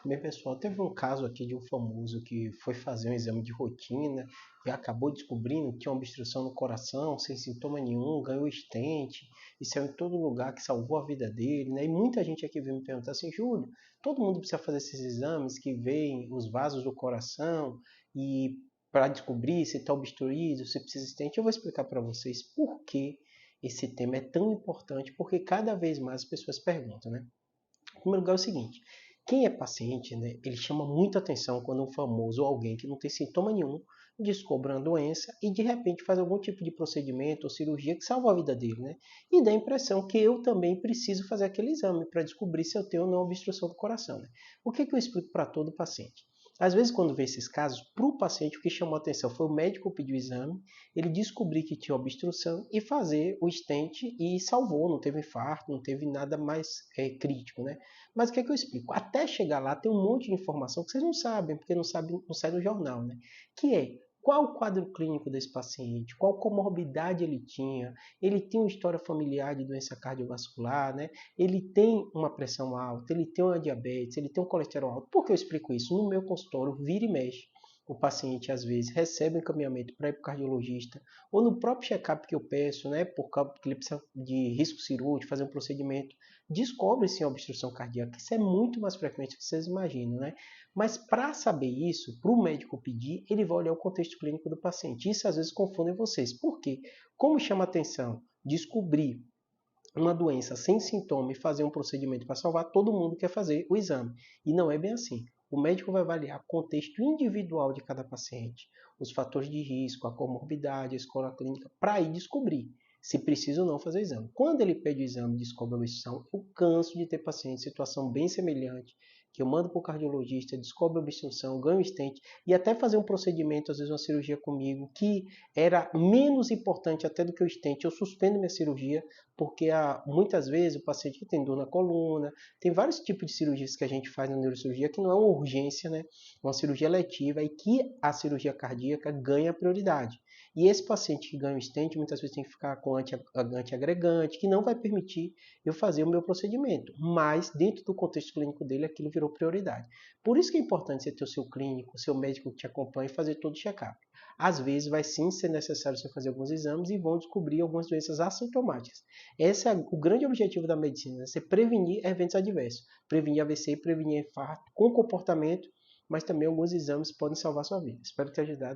Bem, pessoal, teve um caso aqui de um famoso que foi fazer um exame de rotina e acabou descobrindo que tinha uma obstrução no coração, sem sintoma nenhum, ganhou stent e saiu em todo lugar, que salvou a vida dele, né? E muita gente aqui veio me perguntar assim, Júlio, todo mundo precisa fazer esses exames que veem os vasos do coração e para descobrir se está obstruído, se precisa de stent. Eu vou explicar para vocês por que esse tema é tão importante, porque cada vez mais as pessoas perguntam, né? Em primeiro lugar é o seguinte, quem é paciente, né, ele chama muita atenção quando um famoso ou alguém que não tem sintoma nenhum descobre uma doença e de repente faz algum tipo de procedimento ou cirurgia que salva a vida dele, né? E dá a impressão que eu também preciso fazer aquele exame para descobrir se eu tenho ou não obstrução do coração, né? O que eu explico para todo paciente? Às vezes, quando vê esses casos, para o paciente o que chamou a atenção foi o médico pedir o exame, ele descobrir que tinha obstrução e fazer o stent e salvou, não teve infarto, não teve nada mais crítico, né? Mas o que eu explico? Até chegar lá tem um monte de informação que vocês não sabem, porque não sabem, não sai no jornal, né? Que é qual o quadro clínico desse paciente, qual comorbidade ele tem uma história familiar de doença cardiovascular, né? Ele tem uma pressão alta, ele tem uma diabetes, ele tem um colesterol alto. Por que eu explico isso? No meu consultório, vira e mexe. O paciente às vezes recebe um encaminhamento para ir para o cardiologista, ou no próprio check-up que eu peço, né, porque ele precisa de risco cirúrgico, fazer um procedimento, descobre sim a obstrução cardíaca. Isso é muito mais frequente do que vocês imaginam, né? Mas para saber isso, para o médico pedir, ele vai olhar o contexto clínico do paciente. Isso às vezes confunde vocês. Por quê? Como chama atenção descobrir uma doença sem sintoma e fazer um procedimento para salvar, todo mundo quer fazer o exame. E não é bem assim. O médico vai avaliar o contexto individual de cada paciente, os fatores de risco, a comorbidade, a escola clínica, para aí descobrir se precisa ou não fazer o exame. Quando ele pede o exame e descobre a obstrução, eu canso de ter paciente em situação bem semelhante, que eu mando para o cardiologista, descobre a obstrução, ganho stent, e até fazer um procedimento, às vezes uma cirurgia comigo, que era menos importante até do que o stent, eu suspendo minha cirurgia, porque muitas vezes o paciente tem dor na coluna, tem vários tipos de cirurgias que a gente faz na neurocirurgia que não é uma urgência, né? Uma cirurgia letiva e que a cirurgia cardíaca ganha prioridade. E esse paciente que ganha o stent muitas vezes tem que ficar com antiagregante, que não vai permitir eu fazer o meu procedimento, mas dentro do contexto clínico dele aquilo virou prioridade. Por isso que é importante você ter o seu clínico, o seu médico que te acompanha e fazer todo o check-up. Às vezes vai sim ser necessário você fazer alguns exames e vão descobrir algumas doenças assintomáticas. Esse é o grande objetivo da medicina, né? Você prevenir eventos adversos, prevenir AVC, prevenir infarto com comportamento, mas também alguns exames podem salvar sua vida. Espero ter ajudado.